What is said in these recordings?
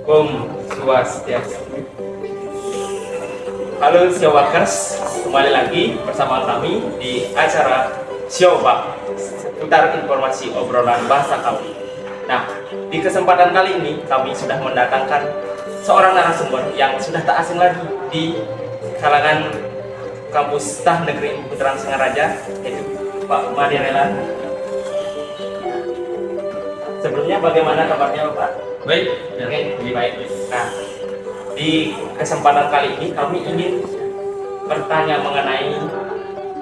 Om Swastiastu. Halo Siowakers, kembali lagi bersama kami di acara Siowak, seputar informasi obrolan bahasa Kawi. Nah, di kesempatan kali ini kami sudah mendatangkan seorang narasumber yang sudah tak asing lagi di kalangan kampus Tah Negeri Puteran Singaraja, yaitu Pak Madirelan. Sebelumnya bagaimana kabarnya Pak? Baik, Oke, lebih baik. Nah, di kesempatan kali ini kami ingin bertanya mengenai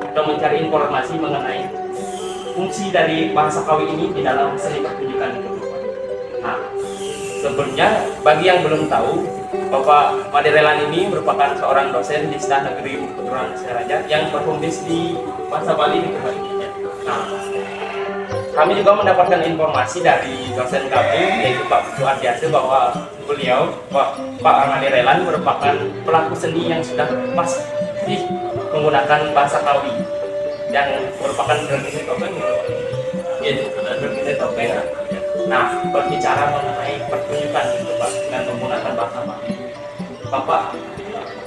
atau mencari informasi mengenai fungsi dari bahasa Kawi ini di dalam seni pertunjukan itu. Nah, sebelumnya bagi yang belum tahu, Bapak Madirelan ini merupakan seorang dosen di Tah Negeri Puteran Singaraja yang berfungsi di bahasa Bali di tempat ini. Nah, kami juga mendapatkan informasi dari dosen kami, yaitu Pak Suardiasa, bahwa beliau, Pak Madirelan, merupakan pelaku seni yang sudah pasti menggunakan bahasa Kawi yang merupakan berbagai topeng, yaitu berbagai topeng. Nah, berbicara mengenai pertunjukan itu Pak dengan menggunakan bahasa Kawi, Bapak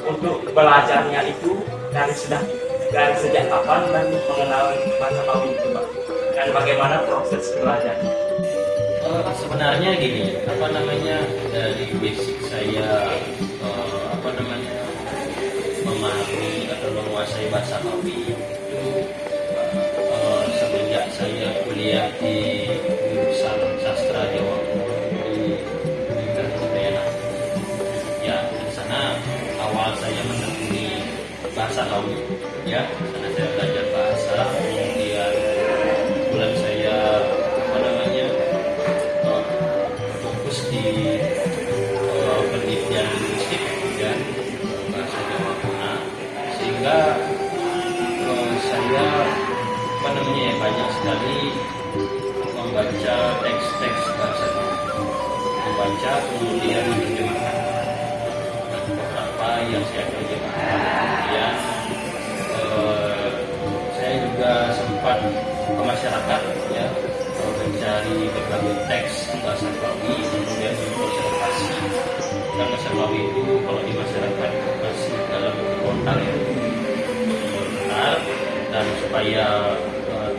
untuk belajarnya itu dari sejak kapan dan mengenal bahasa Kawi itu Pak? Dan bagaimana proses belajar? Sebenarnya gini, dari basic saya memahami atau menguasai bahasa Kawi itu semenjak saya kuliah di jurusan sastra Jawa di Universitas. Ya, di sana awal saya menekuni bahasa Kawi. Ya, di sana saya belajar bahasa, kemudian saya fokus di penelitian linguistik dan bahasa Jawa kuno, sehingga saya banyak sekali membaca teks-teks bahasa Jawa, membaca kemudian menerjemahkan beberapa yang saya terjemahkan. Kemudian saya juga sempat ke masyarakat, ya, mencari berbagai teks bahasa Kawi, kemudian mengobservasi. Dan bahasa Kawi itu kalau di masyarakat masih dalam lontar, ya, benar, dan supaya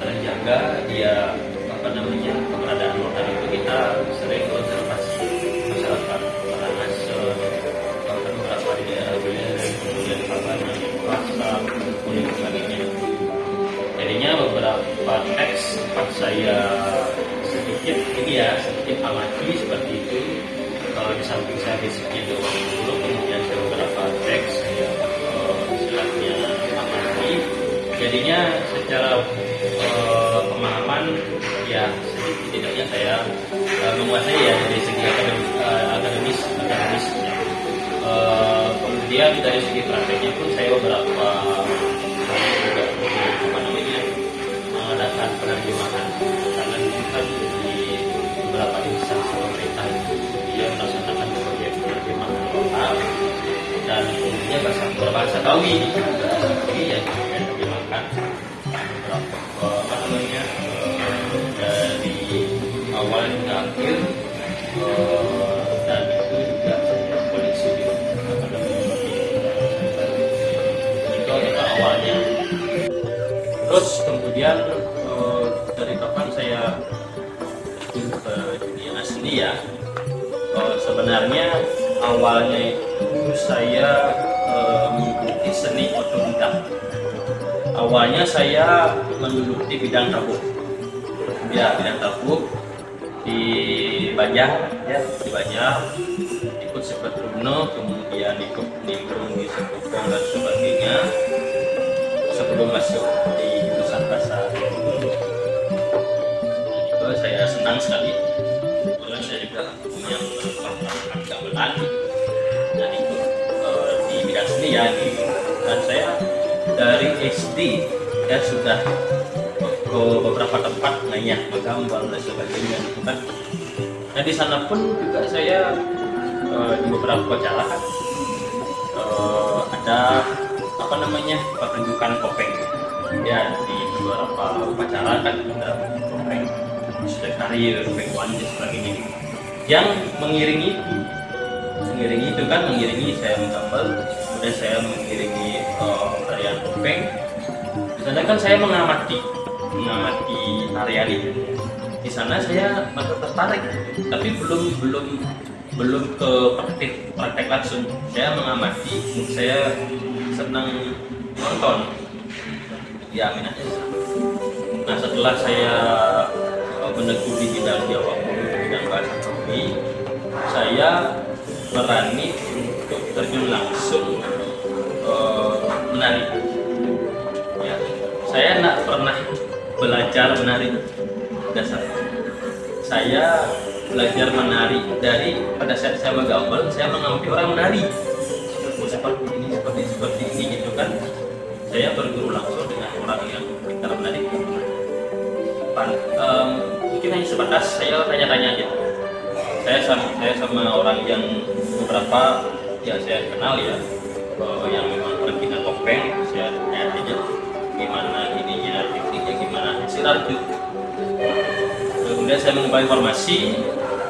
terjaga dia keberadaan lontar itu, kita sering observasi masyarakat Karangasem, beberapa di daerah Beler, kemudian Tabanan, Pasar, kemudian sebagainya. Jadinya beberapa teks sempat saya sedikit amati seperti itu. Di samping saya basicnya Jawa dulu, kemudian saya beberapa teks saya istilahnya amati. Jadinya secara pemahaman, ya setidaknya saya menguasai, ya, dari segi akademis. Kemudian dari segi prakteknya pun saya beberapa mengadakan penerjemahan, karena kan di beberapa instansi pemerintah itu dia melaksanakan proyek penerjemahan lokal, dan kemudian berbahasa Kawi yang diterjemahkan beberapa dari awal hingga akhir, dan itu juga saya koleksi di itu awalnya. Terus kemudian dari kapan saya ke dunia seni, ya, sebenarnya awalnya itu saya mengikuti seni otodidak. Awalnya saya menggeluti bidang tabuk, di Banjar, ya, ikut Sepetuno, kemudian ikut nimbrung di Sekupang dan sebagainya sebelum masuk di jurusan bahasa. Itu saya senang sekali. Kemudian saya juga punya gamelan dan ikut di bidang seni, ya, dan saya dari SD ya sudah ke beberapa tempat nanya menggambar dan sebagainya, gitu kan. Nah, di sana pun juga saya di beberapa acara ada pertunjukan kopeng, ya, di beberapa upacara kan ada kopeng, sudah karir, kopeng wan dan sebagainya. Yang mengiringi mengiringi itu kan, mengiringi saya menggambar, kemudian saya mengiringi tarian topeng. Di sana kan saya mengamati tarian itu. Di sana saya masih tertarik, tapi belum ke praktek langsung. Saya mengamati, saya senang nonton, ya minatnya. Nah setelah saya menekuni bidang Jawa Kuno, bidang bahasa Betawi, saya berani untuk terjun langsung menari. Ya, saya tidak pernah belajar menari dasar. Saya belajar menari dari pada saat saya menggambar, saya mengamati orang menari seperti ini gitu kan. Saya berguru langsung dengan orang yang pintar menari. Mungkin hanya sebatas saya tanya-tanya aja. Saya sama orang yang beberapa ya saya kenal ya, yang memang berpindah topeng, saya tanya aja gimana ininya, tekniknya gimana, hasil itu. Kemudian saya mencoba informasi,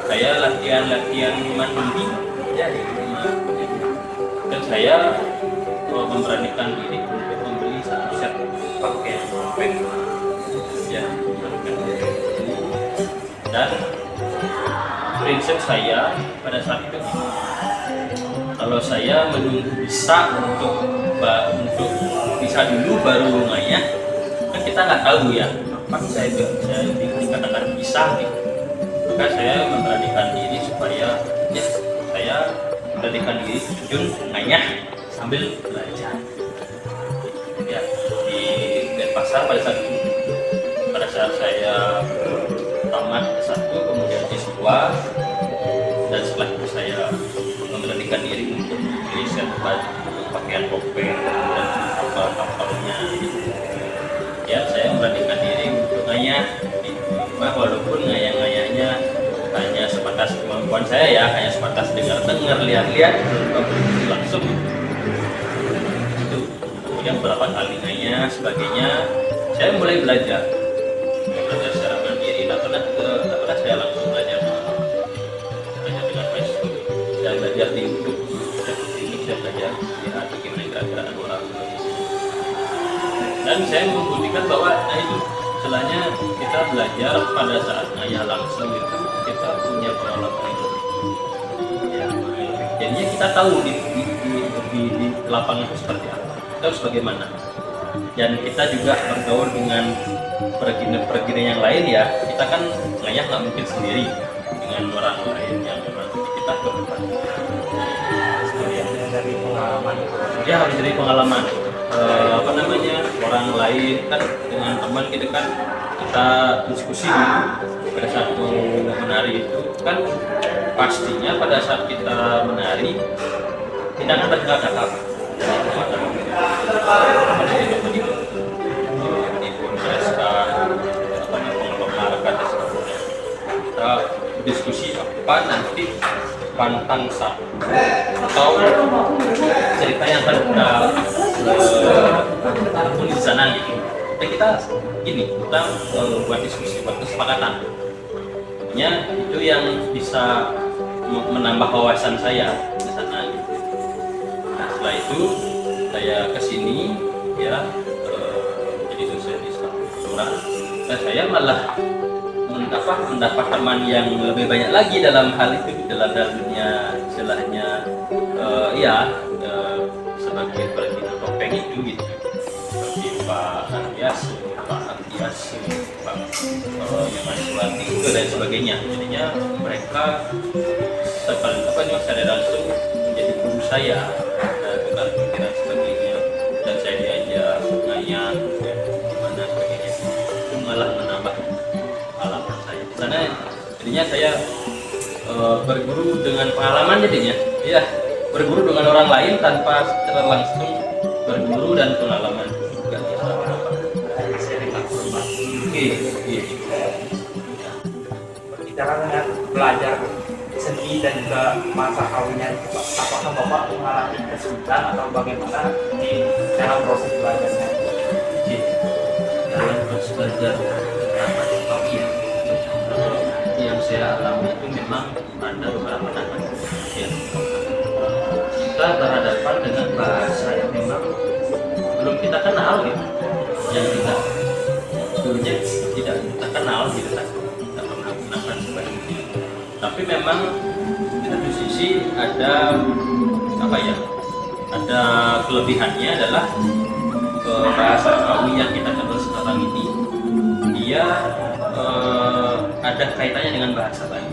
saya latihan mandiri ya di rumah. Dan saya memberanikan diri untuk membeli satu set pakaian topeng ya, dan prinsip saya pada saat itu, kalau saya menunggu bisa untuk bisa dulu baru ngayah, kan kita nggak tahu ya kapan saya dikatakan bisa gitu. Maka saya memberanikan diri supaya ya saya memberanikan diri terjun ngayah sambil belajar ya di Denpasar pada saat itu. Pada saat saya tamat S1 kemudian S2, dan setelah itu saya memberanikan diri untuk riset baju, pakaian topeng dan kapal-kapalnya ya. Saya memberanikan diri untuk ngayah, walaupun ngayah-ngayahnya hanya sebatas kemampuan saya ya, hanya sebatas dengar-dengar, lihat-lihat, langsung itu. Kemudian beberapa kali ngayah sebagainya, saya mulai belajar secara mandiri. Tak pernah saya langsung belajar dengan Facebook. Saya belajar di YouTube, saya belajar lihat bagaimana gerakan orang. Dan saya membuktikan bahwa itu istilahnya kita belajar pada saat ngayah langsung itu kita punya pengalaman itu ya, jadinya kita tahu di lapangan itu seperti apa, kita harus bagaimana. Dan kita juga bergaul dengan pergina yang lain ya, kita kan ngayah nggak mungkin sendiri, dengan orang lain yang memang kita berdebat dari pengalaman ya, harus dari pengalaman. Orang lain kan, dengan teman kita kan, kita diskusi dulu pada saat menari itu kan, pastinya pada saat kita menari kita kan bercakap kita diskusi apa nanti pantang satu atau cerita yang akan kita di sana gitu. Dan kita buat diskusi, buat kesepakatan. Tentunya itu yang bisa menambah wawasan saya di sana gitu. Nah setelah itu saya kesini ya, jadi sosialis orang, dan saya malah mendapat teman yang lebih banyak lagi dalam hal itu, dalam dunia istilahnya sebagai pergina topeng itu gitu, seperti Pak Ardias, Pak Yamansuwati itu dan sebagainya. Jadinya mereka secara langsung menjadi guru saya tentang pikiran sebagainya, dan saya diajak ngayah gimana sebagainya, itu malah menambah pengalaman saya di sana. Jadinya saya berguru dengan pengalaman, jadinya ya berguru dengan orang lain tanpa secara langsung berguru, dan pengalaman juga sharing informasi. Oke. Bicara dengan belajar seni dan juga masa kawinnya, apakah Bapak mengalami kesulitan atau bagaimana di dalam proses belajarnya? Oke. Dalam proses belajar kawin yang saya alami itu memang ada beberapa tahapan ya. dengan bahasa yang memang belum kita kenal gitu, yang kita dulunya tidak kita kenal gitu kan, kita pernah gunakan sebagainya. Tapi memang di satu sisi ada apa ya, ada kelebihannya adalah bahasa Kawi yang kita kenal sekarang ini dia ada kaitannya dengan bahasa Bali,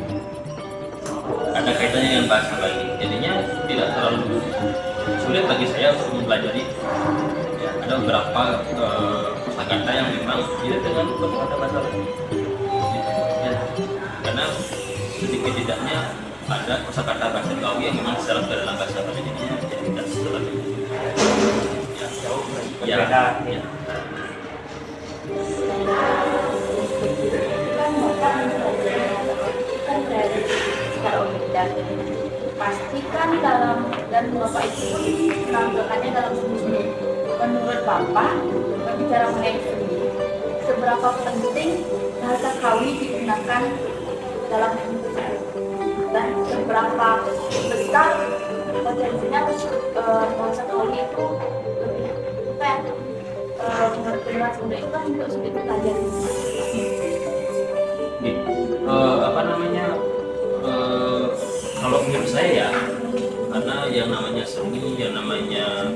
ada kaitannya dengan bahasa Bali, jadinya tidak terlalu sulit bagi saya untuk mempelajari. Ya, ada beberapa kosakata yang memang tidak dengan kosakata bahasa Bali, ya, karena sedikit tidaknya ada kosakata bahasa Kawi yang memang secara ke dalam bahasa Bali, jadinya tidak terlalu Jauh ya, berbeda. ya. Kan dari secara umum dan pastikan dalam dan Bapak itu menanggapannya dalam seni. Menurut Bapak, berbicara mengenai seni, seberapa penting bahasa Kawi digunakan dalam seni dan seberapa besar potensinya bahasa Kawi itu lebih apa ya, menurut generasi muda itu kan juga sulit dipelajari. Apa namanya, kalau menurut saya ya, karena yang namanya seni, yang namanya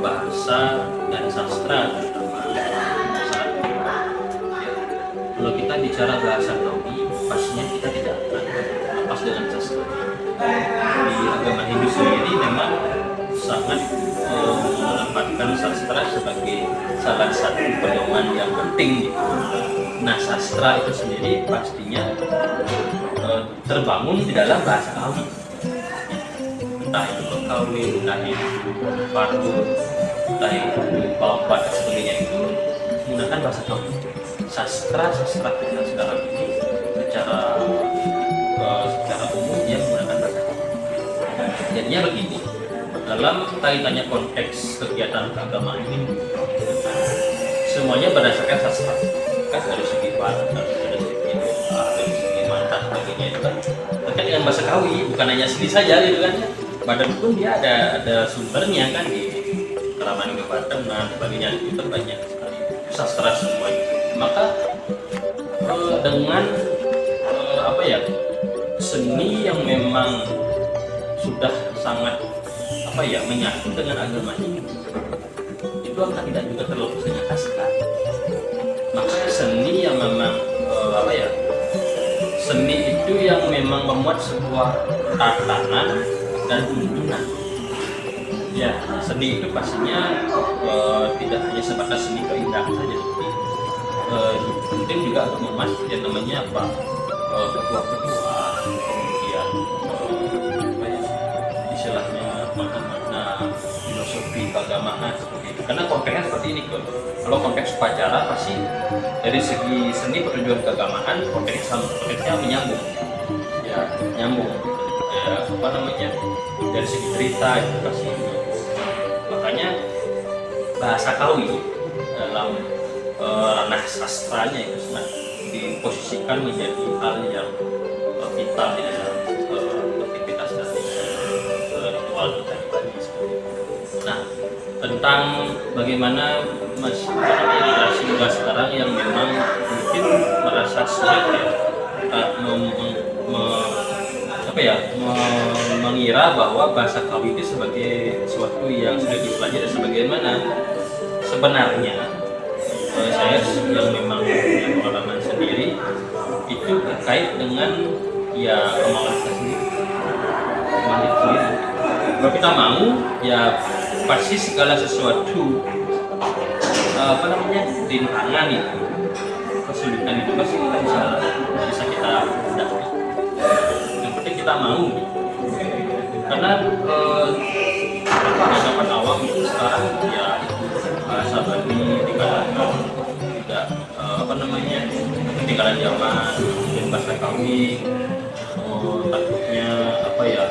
bahasa dan sastra terutama saat ini, ya, kalau kita bicara bahasa Kawi pastinya kita tidak akan lepas dengan sastra. Di agama Hindu sendiri memang sangat menempatkan sastra sebagai salah satu pedoman yang penting gitu. Nah, sastra itu sendiri pastinya terbangun di dalam bahasa Kawi, entah itu Kawi, entah itu Pardu, entah itu Bawpat dan sebagainya, itu menggunakan bahasa Kawi. Sastra kita sekarang ini secara umum dia menggunakan bahasa Kawi. Jadinya begini, dalam kaitannya konteks kegiatan keagamaan ini semuanya berdasarkan sastra, kan dari segi barat, dari segi doa, dari segi mantra sebagainya itu kan terkait dengan bahasa Kawi, bukan hanya seni saja gitu kan. Badan pun dia ada sumbernya kan, di Ramani Badan dan sebagainya, itu banyak sekali sastra semua itu. Maka dengan apa ya, seni yang memang sudah sangat apa ya, menyatu dengan agama ini, itu akan tidak juga terlalu dengan sastra. Maka seni yang memang apa ya, seni itu yang memang memuat sebuah tatanan dan tuntunan. Ya, seni itu pastinya tidak hanya sebatas seni keindahan saja, penting juga untuk memuat yang namanya apa, ketua-ketua, kemudian apa ya, istilahnya makna-makna filosofi keagamaan seperti itu. Karena konteksnya seperti ini kan. Kalau konteks upacara pasti dari segi seni pertunjukan keagamaan konteksnya menyambung, ya nyambung. Ya, apa namanya, dari segi cerita itu pasti. Makanya bahasa Kawi dalam ranah sastranya itu sangat diposisikan menjadi hal yang vital di dalam aktivitas dan ritual kita di Bali. Nah, tentang bagaimana generasi muda sekarang yang memang mungkin merasa sulit ya, mengira bahwa bahasa Kawi itu sebagai sesuatu yang sudah dipelajari, sebagaimana sebenarnya saya yang memang punya pengalaman sendiri itu terkait dengan ya kemauan kita sendiri, kemauan kita sendiri. Kalau kita mau, ya pasti segala sesuatu apa namanya, rintangan itu, kesulitan itu pasti kita bisa kita hadapi. Yang penting kita mau, karena anggapan awam itu sekarang ya bahasa Bali dikatakan tidak apa namanya, ketinggalan zaman, dan bahasa Kawi takutnya apa ya,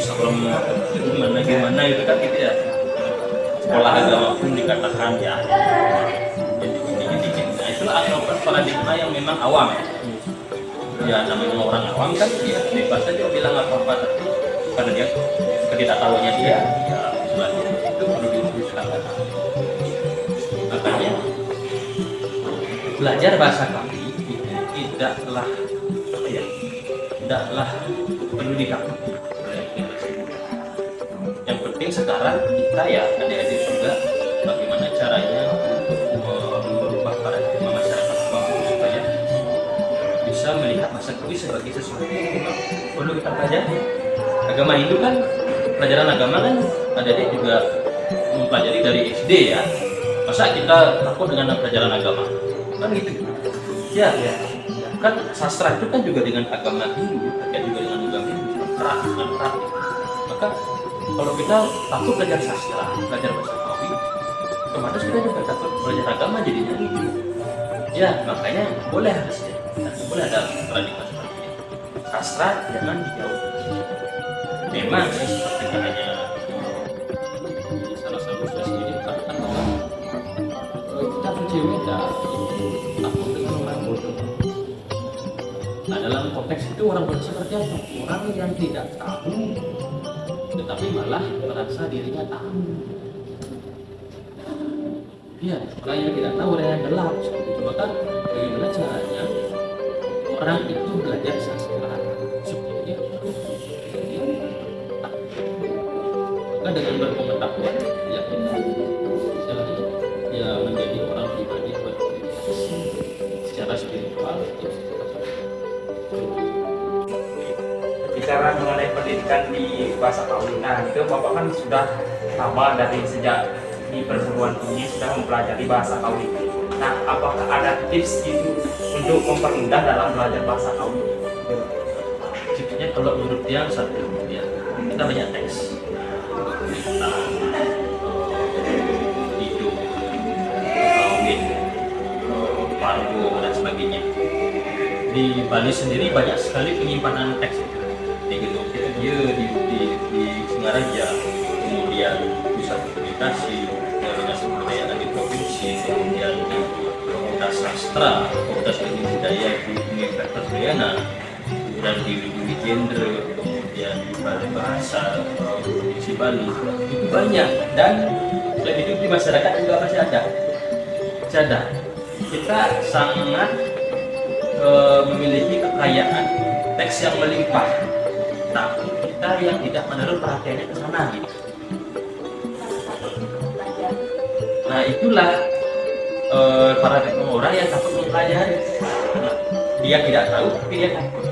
serem gimana itu kan gitu ya. Sekolah agama pun dikatakan ya jadi gini. Nah, itulah anggapan paradigma yang memang awam. Ya namanya orang awam kan ya bebas saja bilang apa-apa, tapi karena dia ketidaktahuannya dia ya belajar itu perlu diluruskan. Makanya belajar bahasa kami itu tidaklah apa ya, tidaklah perlu ditakuti. Yang penting sekarang kita ya adik-adik juga bagaimana caranya untuk merubah paradigma masyarakat Papua supaya bisa melihat masa kini sebagai sesuatu yang memang perlu kita pelajari. Agama Hindu kan, pelajaran agama kan adik-adik juga mempelajari dari SD ya. Masa kita takut dengan pelajaran agama? Kan gitu. Ya, kan sastra itu kan juga dengan agama Hindu, terkait juga dengan agama Hindu, erat. Maka kalau kita takut belajar sastra, belajar bahasa Kawi, otomatis kita juga takut belajar agama jadinya gitu. Ya, makanya boleh harusnya, boleh ada paradigma seperti itu. Sastra jangan dijauh. Memang sih seperti hanya salah satu stasiun ini dikatakan bahwa kita pencuri itu takut dengan orang bodoh. Nah dalam konteks itu orang bodoh seperti apa? Orang yang tidak tahu tetapi malah merasa dirinya tahu. Iya, orang yang tidak tahu, orang yang gelap seperti itu. Maka bagaimana caranya orang itu belajar sastra supaya maka dengan berpengetahuan ya kita istilahnya ya menjadi orang pribadi berorientasi secara spiritual atau Bicara mengenai pendidikan di bahasa Kawi, nah itu Bapak kan sudah lama dari sejak di perguruan tinggi sudah mempelajari bahasa Kawi. Nah, apakah ada tips gitu untuk mempermudah dalam belajar bahasa Kawi? tipsnya kalau menurut yang satu ya kita banyak teks tentang hidup, kawin, pargo dan sebagainya. Di Bali sendiri banyak sekali penyimpanan teks di gedung dia di Singaraja, kemudian pusat komunikasi dinas kebudayaan di provinsi, kemudian di Komunitas Sastra, Komunitas Ilmu Budaya di Universitas Udayana, kemudian di Widuri Jendra, kemudian di Balai Bahasa Provinsi Bali, itu banyak. Dan selain itu di masyarakat juga masih ada. Kita sangat memiliki kekayaan teks yang melimpah, tapi kita yang tidak menaruh perhatiannya ke sana gitu. Nah itulah paradigma orang yang takut mempelajari. Dia tidak tahu tapi dia takut.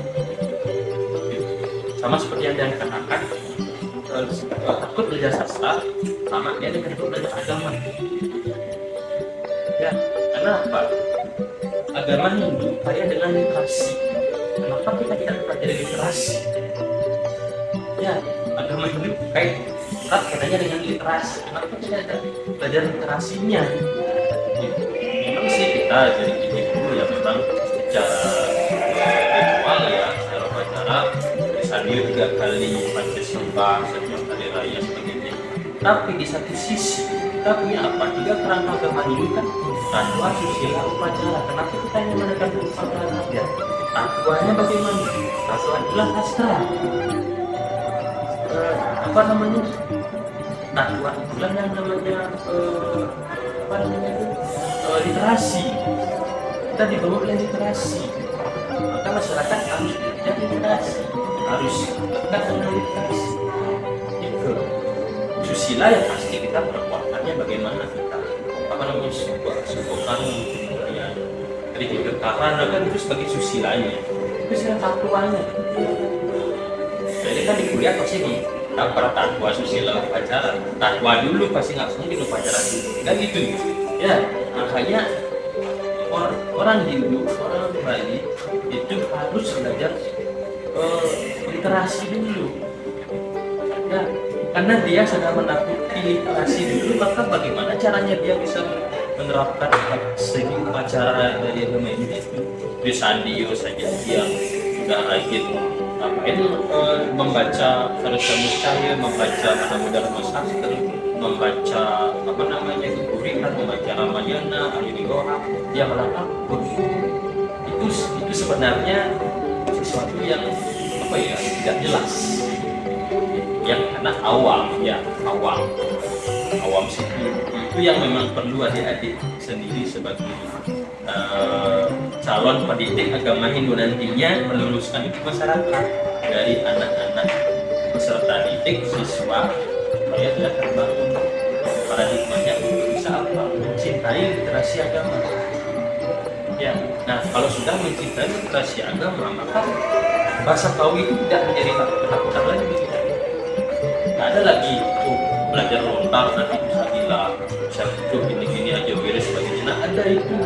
Sama seperti yang dia katakan, takut belajar sastra, sama dia takut belajar agama. Ya, kenapa? Agama Hindu kaya dengan literasi. Kenapa kita tidak mempelajari literasi? Ya, agama Hindu kaya erat katanya dengan literasi. Kenapa kita tidak belajar literasinya? Ya, memang sih kita dari ini dulu ya memang secara ritual ya, secara upacara disandir 3 kali Pancasila, setiap hari raya sebagainya. Tapi di satu sisi kita punya apa? 3 kerangka agama Hindu kan tatwa, susila, upacara. Kenapa kita ingin menekan upacara ya? Tatwanya bagaimana? Tatwa itulah sastra. Apa namanya? Tatwa itulah yang namanya apa namanya itu? Literasi. Kita dibawa oleh literasi. Maka masyarakat harus belajar literasi, harus dekat dengan literasi. Itu susila ya pasti kita perkuatannya bagaimana kita apa namanya sebuah karung ya dari kekekaran kan itu sebagai susilanya itu sila tatuannya. Jadi kan di kuliah pasti nih para tatwa susila upacara tatwa dulu pasti nggak mungkin upacara dulu kan gitu ya. Makanya orang Hindu, orang Bali itu harus belajar literasi dulu ya, karena dia sudah menakuti literasi dulu, maka bagaimana caranya dia bisa menerapkan segi upacara dari agama ini itu. Di Sandio saja dia sudah rajin membaca Harusya Muscaya, membaca Dharma Sastra, membaca apa namanya Kurihan, membaca Ramayana, Ayodhya, dia melakukan itu sebenarnya sesuatu yang apa ya tidak jelas. yang anak awam ya, awam sipil itu yang memang perlu adik-adik sendiri sebagai calon pendidik agama Hindu nantinya meluruskan itu masyarakat dari anak-anak peserta didik siswa supaya dia terbangun paradigmanya untuk bisa apa mencintai literasi agama ya. Nah kalau sudah mencintai literasi agama maka bahasa Kawi itu tidak menjadi ketakutan lagi, nggak ada lagi belajar lontar nanti bisa hilang, bisa hidup gini-gini aja beres sebagainya. Nah ada itu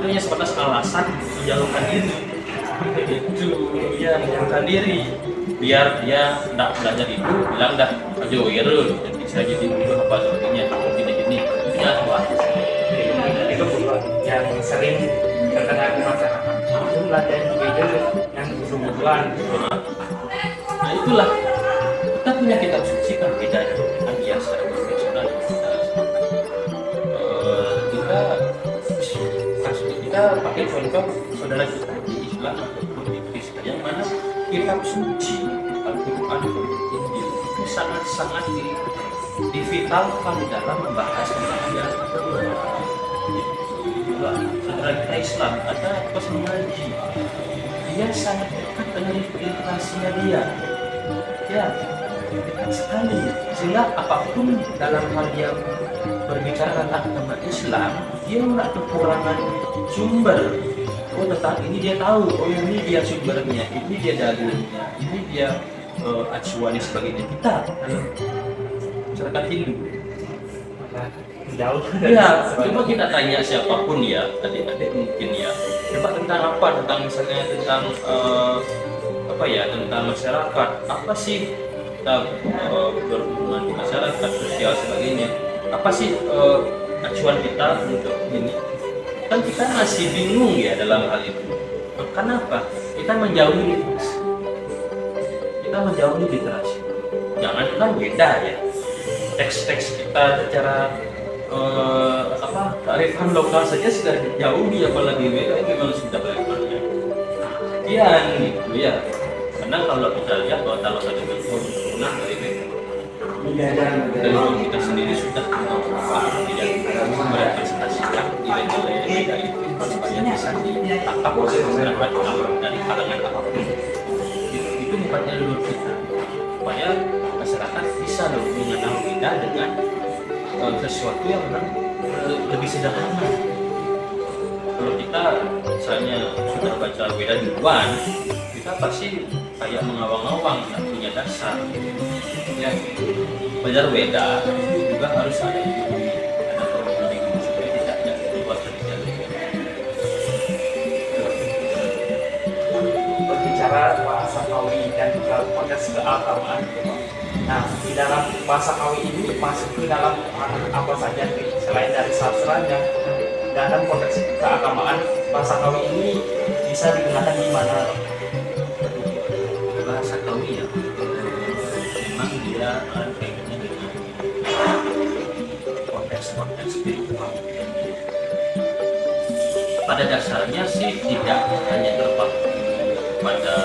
hanya sebatas alasan menjauhkan diri itu ya, menjauhkan diri biar dia tidak belajar itu bilang dah aja wiru jadi saya jadi dulu apa sebagainya gini-gini itu apa itu yang sering terkena di masyarakat langsung belajar juga yang kebetulan. Nah itulah kita punya kitab suci kan beda dengan biasa konvensional kita pakai contoh saudara kita di Islam ataupun di Kristen yang mana kitab suci Al-Quran Injil itu sangat-sangat divitalkan dalam membahas kebahagiaan agama. Saudara kita Islam ada pas mengaji dia sangat dekat dengan literasinya dia ya dekat sekali sehingga apapun dalam hal yang berbicara tentang agama Islam dia nggak kekurangan sumber. Oh tentang ini dia tahu, oh ini dia sumbernya, ini dia dalilnya, ini dia acuannya sebagainya. Kita masyarakat Hindu jauh ya, coba kita tanya siapapun ya, adik-adik mungkin ya, coba tentang apa, tentang misalnya tentang apa ya, tentang masyarakat, apa sih kita berhubungan di masyarakat, sosial sebagainya, apa sih acuan kita untuk ini? Kan kita masih bingung ya dalam hal itu. Kenapa? Kita menjauhi literasi. Kita menjauhi literasi. Jangan kan beda ya. Teks-teks kita secara kearifan lokal saja sudah jauhi, apalagi beda memang sudah levelnya. Kian gitu ya. Karena kalau kita lihat bahwa kalau ada keturunan dari kita sendiri sudah tidak merepresentasikan nilai-nilai yang beda itu supaya bisa ditangkap oleh masyarakat dari kalangan apapun. Itu bukannya leluhur kita, supaya masyarakat bisa mengenal kita dengan sesuatu yang memang lebih sederhana. Kalau kita misalnya sudah baca Weda duluan, kita pasti kayak mengawang-awang, tidak punya dasar. Ya, belajar Weda juga harus ada perbandingan supaya tidak ada keluar dari jalur. Berbicara bahasa Kawi dan juga konteks keagamaan. Nah, di dalam bahasa Kawi ini masuk ke dalam apa saja selain dari sastranya. Dalam konteks keagamaan, bahasa Kawi ini bisa digunakan di mana? Bahasa Kawi ya, memang dia kaitannya dengan konteks-konteks spiritual. Pada dasarnya sih tidak hanya terpaku pada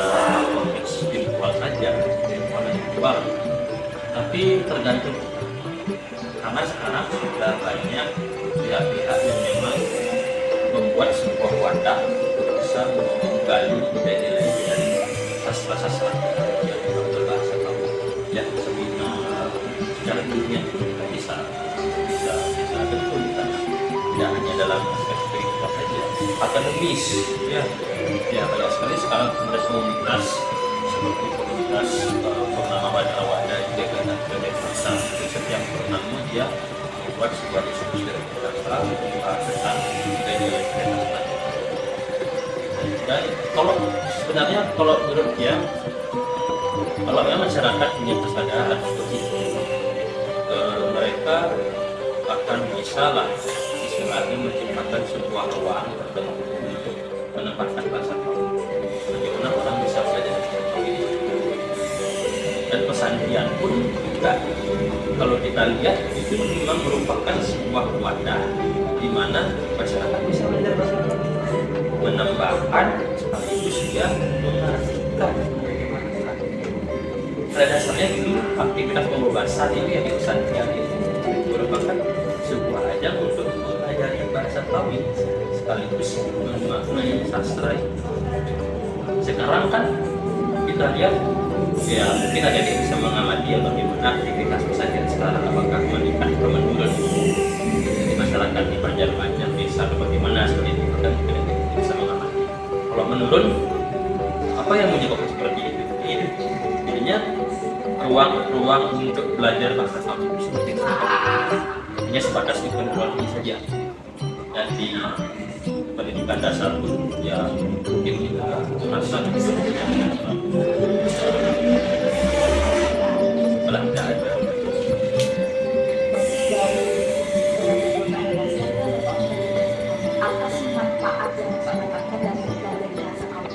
konteks spiritual saja, spiritual, tapi tergantung kita. Karena sekarang sudah banyak pihak-pihak yang memang membuat sebuah wadah untuk bisa menggali nilai-nilai dari sastra-sastra yang berbahasa Kawi, ya seminar secara dunia bisa betul karena tidak hanya dalam aspek spiritual saja, akademis ya banyak sekali sekarang komunitas seperti komunitas Purnama Baca Wadah juga dengan Kedekasa. Setiap purnama dia membuat sebuah diskusi dari sastra tentang nilai-nilai Kedekasa. Dan sebenarnya kalau menurut dia, kalau memang masyarakat punya kesadaran seperti itu, mereka akan bisa lah istilahnya menciptakan sebuah ruang tertentu untuk menempatkan bahasa Kawi. Bagaimana orang bisa belajar bahasa Kawi dan pesantren pun juga kalau kita lihat itu memang merupakan sebuah wadah di mana masyarakat bisa belajar bahasa Kawi, menambahkan sekaligus dia mengartikan. Pada dasarnya itu aktivitas pembebasan ini yang diusahakan itu merupakan sebuah ajang untuk mempelajari bahasa Kawi sekaligus memaknai sastra itu. Sekarang kan kita lihat ya mungkin ada yang bisa mengamati ya bagaimana aktivitas pesantren sekarang, apakah meningkat atau menurun di masyarakat di Banjar desa atau bagaimana seperti itu, kan mungkin ada yang bisa mengamati. Kalau menurun, apa yang menyebabkan seperti itu? Ini jadinya ruang untuk belajar bahasa Kawi itu seperti itu. Hanya sebatas di penurunan ini saja. Dan di pendidikan dasar pun ya mungkin juga merasa telah tidak ada. Apa sih manfaat yang Bapak dapatkan dari belajar bahasa Kawi?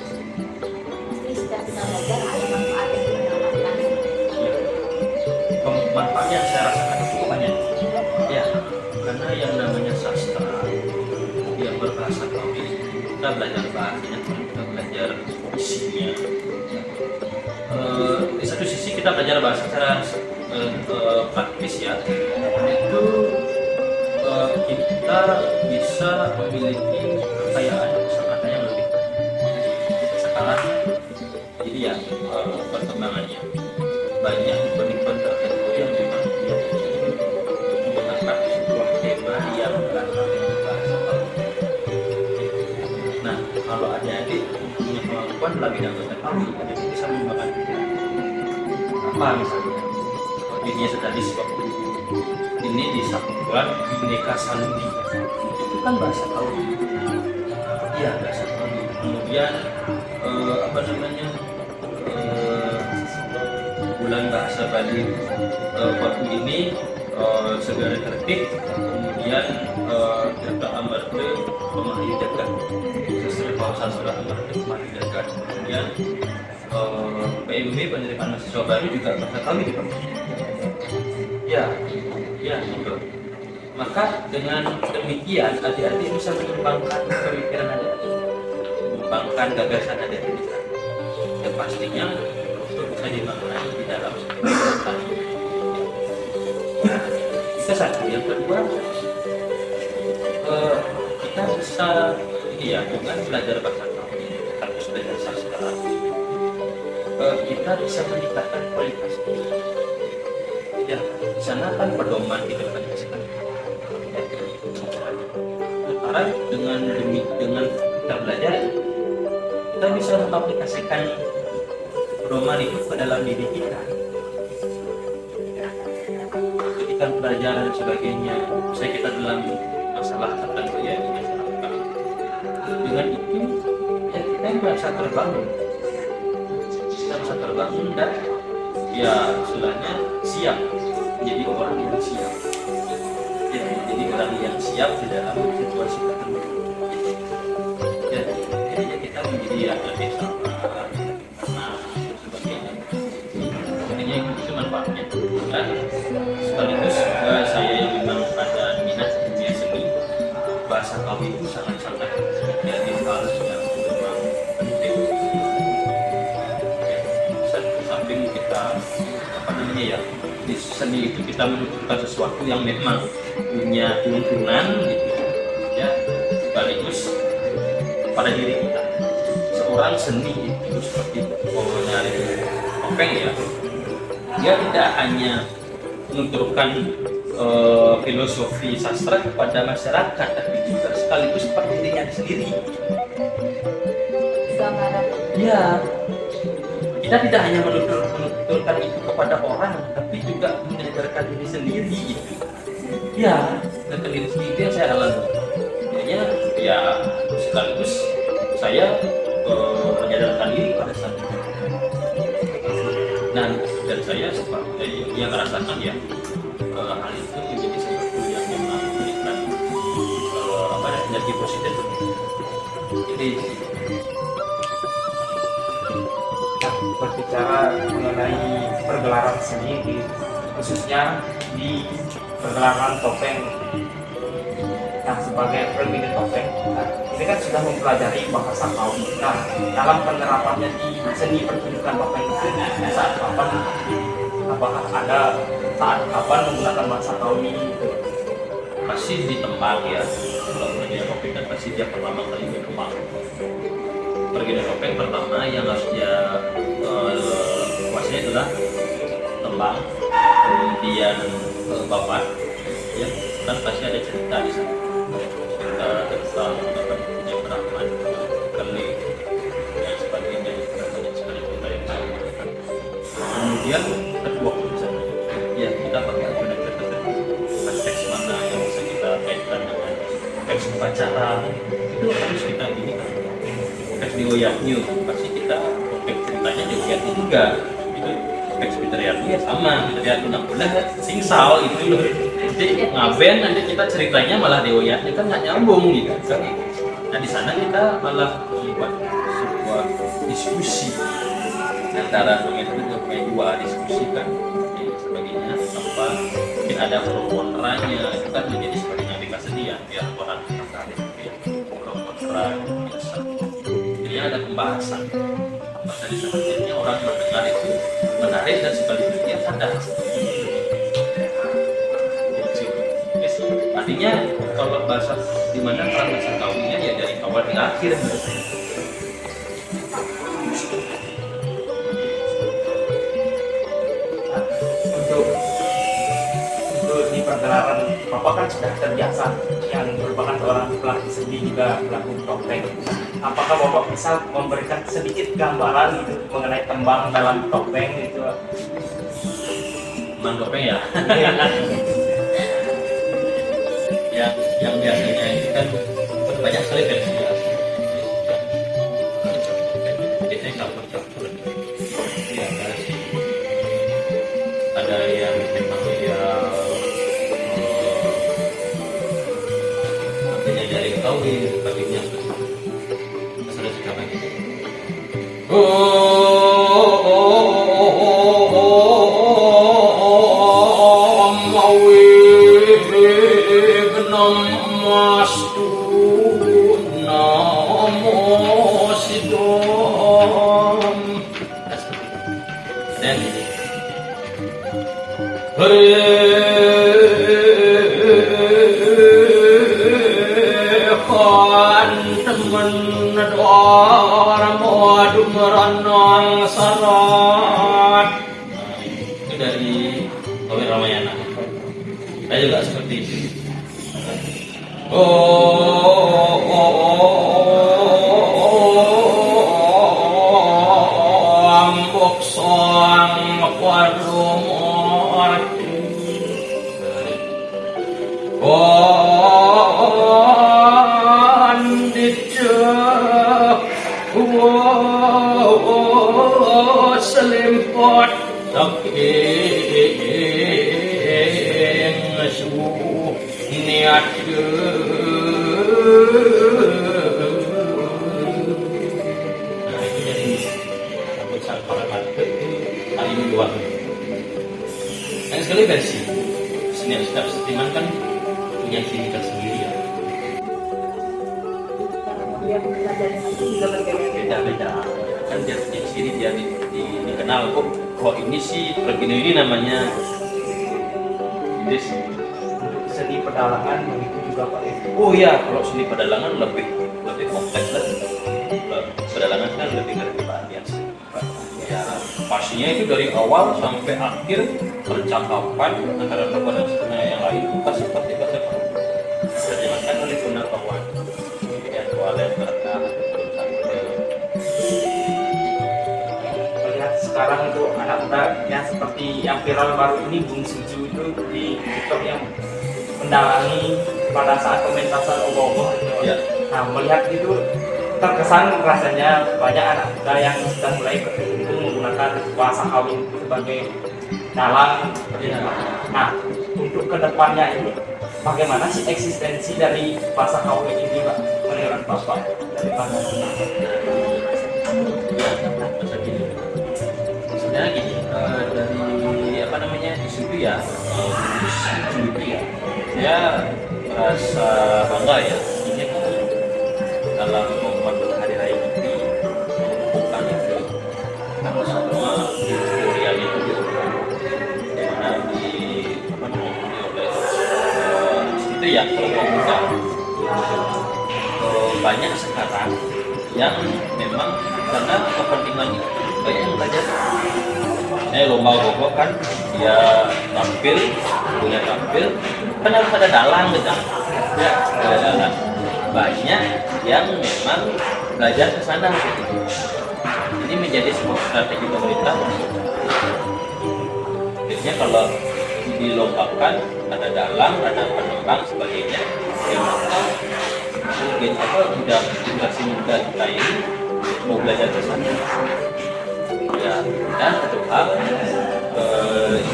Pasti setiap kita belajar ada manfaat yang kita dapatkan. Manfaatnya saya rasakan cukup banyak. Ya, karena yang namanya sastra yang berbahasa Kawi, kita belajar bahasanya, kita belajar isinya. Di satu sisi kita belajar bahasa secara praktis ya, itu kita bisa memiliki kekayaan kosakata yang lebih sekarang. Jadi ya perkembangannya banyak event tertentu yang memang dia mengangkat sebuah tema yang berasal dari bahasa Kawi. Nah, kalau adik-adik punya kemampuan dalam bidang bahasa Kawi, adik bisa mengembangkan apa misalnya seperti sudah disebut ini di Satuan Bhinneka Sandi, itu kan bahasa Kawi. Iya, bahasa Kawi. Kemudian apa namanya bulan bahasa Bali waktu ini segala tertib, kemudian Jaga Amarta Pemahayu Jagat, sesuai kawasan Surah Amarta Pemahayu Jagat, kemudian PMB penerimaan mahasiswa baru juga bahasa Kawi di ya gitu. Maka dengan demikian adik-adik bisa mengembangkan pemikiran adik-adik, mengembangkan gagasan adik-adik, dan pastinya itu bisa dimaknai di dalam pemerintahan. Itu satu. Yang kedua, kita bisa ini ya, dengan belajar bahasa Kawi, harus belajar sastra, kita bisa meningkatkan kualitas. Ya, di sana kan pedoman di depan sekali. Sekarang dengan kita belajar, kita bisa mengaplikasikan pedoman itu ke dalam diri kita. Ketika belajar dan sebagainya, misalnya kita dalam masalah tertentu ya di masyarakat, dengan itu ya kita merasa terbangun. Kita merasa terbangun dan ya istilahnya siap menjadi orang yang siap, ya menjadi orang yang siap di dalam situasi tertentu. Ya, jadi kita menjadi yang lebih sabar, tenang, sebagainya. Jadi itu manfaatnya. Dan sekaligus saya yang memang ada minat dunia seni, bahasa Kawi itu sangat-sangat jadi hal yang memang penting. Samping kita apa namanya ya, di seni itu kita menunjukkan sesuatu yang memang punya keuntungan gitu ya, sekaligus pada diri kita. Seorang seni itu seperti menari topeng ya, dia tidak hanya menuturkan filosofi sastra kepada masyarakat, tapi juga sekaligus pada dirinya sendiri. Gambaran. Ya, kita tidak hanya menuturkan itu kepada orang, tapi juga menyadarkan diri sendiri gitu. Ya, menyadarkan diri sendiri yang saya alami. Jadinya ya sekaligus saya menyadarkan diri pada saat itu. Dan saya seperti yang merasakan ya hal itu menjadi sesuatu yang memang memberikan energi positif. Jadi berbicara mengenai pergelaran seni, khususnya di pergelaran topeng yang sebagai permainan topeng. Nah, ini kan sudah mempelajari bahasa Kawi. Nah, dalam penerapannya di seni pertunjukan topeng itu saat kapan apakah ada saat kapan menggunakan bahasa kawi? Pasti ditembak ya. Kalau pergi topeng kan pasti dia pertama kali ditembak. Pergi topeng pertama yang harus dia kuasai adalah tembang, kemudian babat, ya kan pasti ada cerita di sana, cerita tentang apa namanya Brahman, Kali, dan sebagainya, banyak sekali cerita yang saya gunakan. Kemudian kedua misalnya, ya kita pakai acuan tertentu, teks mana yang bisa kita kaitkan dengan teks upacara, itu harus kita ini kan. Teks di Oyatnyu, pasti kita teks ceritanya di Oyatnyu juga. Itu teks Piteriatnya ya sama, Piteriatnya 6 bulan singsal itu loh. Jadi ngaben nanti kita ceritanya malah di Oyatnyu kan nggak nyambung gitu. Nah di sana kita malah membuat sebuah diskusi antara itu dua diskusi kan, dan sebagainya apa mungkin ada pro kontranya itu kan menjadi seperti yang dikasih dia biar orang tertarik pro kontra biasa. Jadi ada pembahasan. Maka di sana akhirnya orang mendengar itu menarik dan sekaligus dia sadar. Artinya kalau bahasa di mana bahasa kawinya ya dari awal hingga akhir. Untuk di pergelaran Bapak kan sudah terbiasa yang merupakan seorang pelatih seni juga pelaku topeng. Apakah Bapak bisa memberikan sedikit gambaran gitu mengenai tembang dalam topeng itu? Tembang topeng ya. yang biasanya itu kan banyak sekali versi ya. Biasanya campur-campur. Ya, ada yang memang dia artinya dari kawi, sebagainya. Sudah suka lagi. Itu dari Kawi Ramayana. Saya juga seperti itu. Ambok sang parumati. Selimpot saking su niat nah itu jadi sang parumati kali ini dua sekali versi setiap seniman kan punya ciri khas sendiri ya. Yang belajar itu juga Beda-beda kan dia punya ciri dia dikenal kok ini sih begini ini namanya ini Seni pedalangan begitu juga Pak. oh ya kalau seni pedalangan lebih kompleks lah. Pedalangan kan lebih ngerti biasa ya pastinya itu dari awal sampai akhir percakapan antara tokoh dan yang lain pasti bahasa terjemahkan oleh pengetahuan ya oleh mereka. Sekarang itu anak muda yang seperti yang viral baru ini Bung Suju itu di TikTok yang mendalangi pada saat pementasan ogoh-ogoh Ya. Nah melihat itu terkesan rasanya banyak anak muda yang sudah mulai berkecimpung menggunakan bahasa kawin sebagai dalang. Nah untuk kedepannya ini bagaimana sih eksistensi dari bahasa kawin ini Pak menurut Bapak dari pandangan? Sebenarnya gini, dari apa namanya isu itu ya, saya merasa bangga ya. Ini dalam momen hari raya Nyepi bukan itu, karena semua historial itu memang karena kepentingannya banyak yang belajar. Saya lomba gogo kan, dia tampil, punya tampil, kan harus ada dalang gitu. Ya, ada dalang. Banyak yang memang belajar ke sana gitu. Ini menjadi sebuah strategi pemerintah. Biasanya kalau dilombakan ada dalang, ada penembang sebagainya, ya maka mungkin udah generasi muda kita ini mau belajar ke sana. Ya, dan satu hal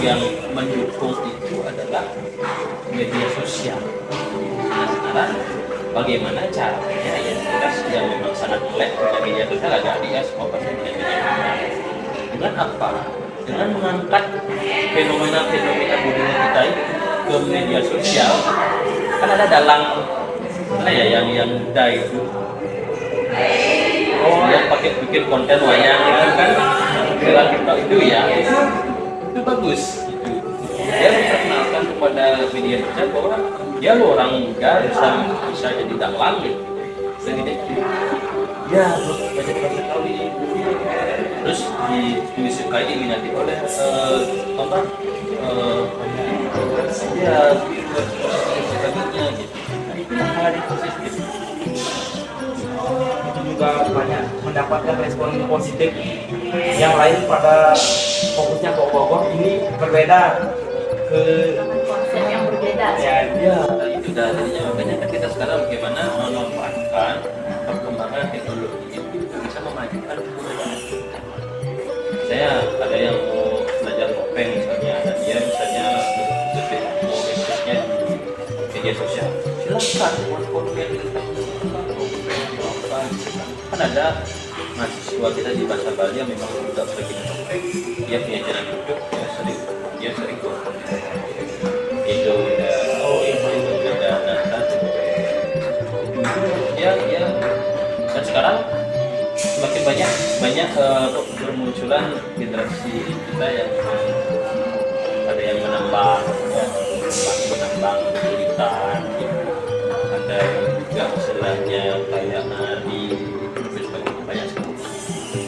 yang mendukung itu adalah media sosial. Nah, sekarang bagaimana caranya ya kita yang memang sangat melek punya media sosial agak ya semua pasti punya media sosial. Dengan apa? Dengan mengangkat fenomena-fenomena budaya kita itu ke media sosial. Kan ada dalang mana ya yang muda itu yang pakai bikin konten wayang itu kan dalam TikTok itu ya itu bagus gitu. Dia memperkenalkan kepada media sosial bahwa dia lo orang muda bisa jadi dalang gitu. Jadi ya banyak bahasa kali terus disukai diminati oleh ya sebagainya gitu. Nah, itu yang hal yang positif. Itu juga banyak mendapatkan respon positif. Yang lain pada fokusnya ke Bogor, ini berbeda ke konsep yang berbeda. Ya itu dalilnya. Makanya kan kita sekarang bagaimana memanfaatkan perkembangan teknologi itu bisa memajukan kebudayaan. Saya ada yang mau belajar topeng misalnya, dan dia misalnya mau basicnya di media sosial, silahkan buat konten kan ada mahasiswa kita di bahasa Bali yang memang sudah bikin topeng, dia punya channel YouTube, dia sering konten itu udah ya dan sekarang semakin banyak bermunculan generasi kita yang ada yang menambang kesulitan gitu. Ada yang juga istilahnya kayak nari dan sebagainya banyak sekali.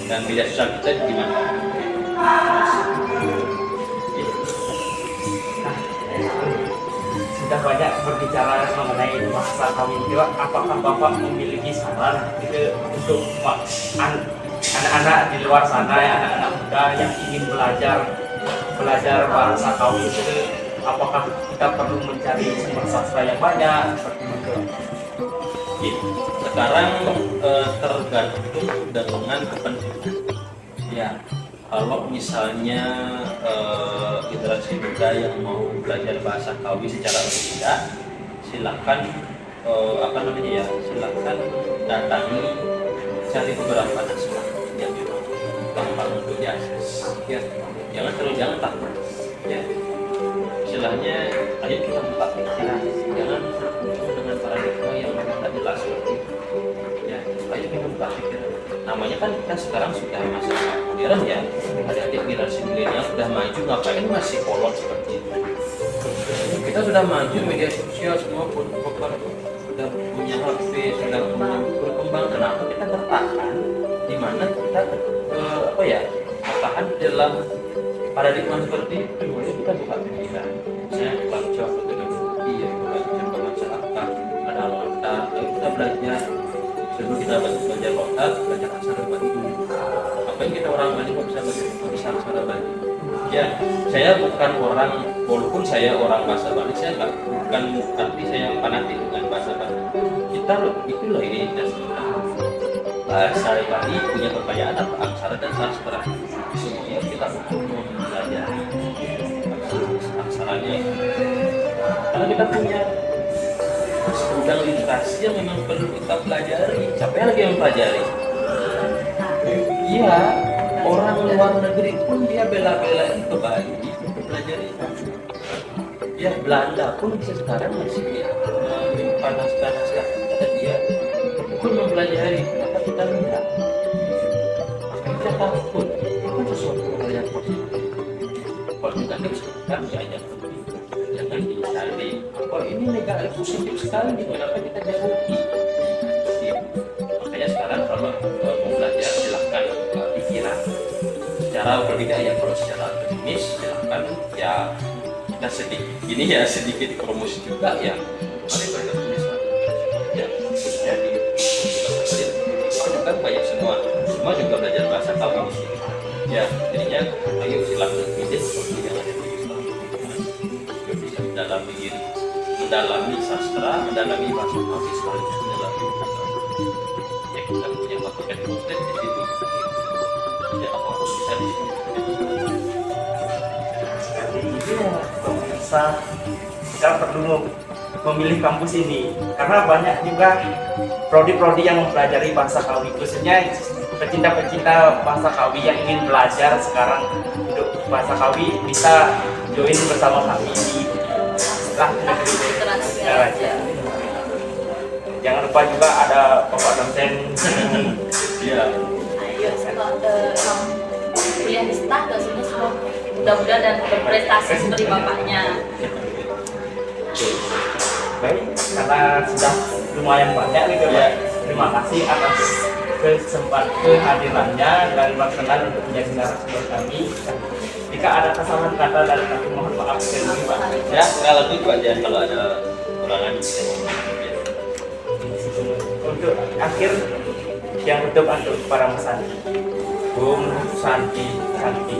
Dan media sosial kita gimana? sudah banyak berbicara mengenai masa kawin juga. Apakah Bapak memiliki saran gitu untuk anak-anak di luar sana, anak-anak muda yang ingin belajar bahasa kawin itu? Apakah kita perlu mencari sumber sastra yang banyak seperti itu? Sekarang tergantung dengan kepentingan. Ya, kalau misalnya generasi muda yang mau belajar bahasa Kawi secara berbeda, silakan silakan datangi, cari beberapa naskah yang memang gampang untuk diakses. Ya, jangan takut. Ya, istilahnya ayo kita buka pikiran, jangan dengan paradigma yang memang tidak jelas seperti itu. Ya, ayo kita buka pikiran. Namanya kan kita sekarang sudah masa modern ya, adik-adik generasi milenial sudah maju, ngapain masih kolot seperti itu? Kita sudah maju, media sosial semua pun sudah punya HP, sudah punya berkembang. Kenapa kita bertahan? Di mana kita bertahan dalam paradigma seperti itu? Kita buka pikiran. Saya baca teknologi, belajar ke masyarakat, ada otak, kita belajar. Sebelum kita belajar otak, belajar aksara Bali dulu. Apa yang kita orang Bali kok bisa aksara Bali? Ya, saya bukan orang, walaupun saya orang bahasa Bali, saya bukan arti saya fanatik dengan bahasa Bali. Kita itulah identitas kita. Bahasa Bali punya kekayaan apa aksara dan sastra. Semuanya kita perlu mempelajari aksaranya. Karena kita punya segudang literasi yang memang perlu kita pelajari. Siapa yang lagi mempelajari? Iya, orang luar negeri pun dia bela-belain ke Bali untuk pelajari. Ya, Belanda pun sekarang masih menyimpan naskah-naskah kita, dia pun mempelajari. Kenapa kita enggak? Kita takut. Itu sesuatu yang positif. Kalau kita kan diajak jangan dicari. Oh, ini negatif positif sekali, kenapa kita jauhi? Makanya sekarang kalau secara berbeda ya. Kalau secara akademis silahkan ya, kita sedikit promosi juga ya. Mari mereka tulis ya, khususnya di Universitas kan banyak semua juga belajar bahasa Kawi di sini ya. Jadinya ayo silahkan pilih seperti yang ada di Islam, juga bisa mendalami sastra, mendalami bahasa Kawi, sekaligus mendalami bahasa ya. Kita punya masukan konten di situ ya, apapun bisa di sini. Bisa kita perlu memilih kampus ini karena banyak juga prodi-prodi yang mempelajari bahasa Kawi, khususnya pecinta-pecinta bahasa Kawi yang ingin belajar sekarang untuk bahasa Kawi bisa join bersama kami di Islah Negeri Singaraja. Jangan lupa juga ada Bapak dosen. Ya. Ayo kuliah di Islah, dosennya semua mudah-mudah dan berprestasi seperti bapaknya. Baik, karena sudah lumayan banyak nih Bapak. Terima kasih atas kehadirannya dan berkenan untuk menjadi narasumber kami. Jika ada kesalahan kata dari kami mohon maaf sekali Pak. Ya, nggak lebih itu aja, kalau ada kurangan bisa. Untuk akhir yang untuk para Santi, Santi, Santi.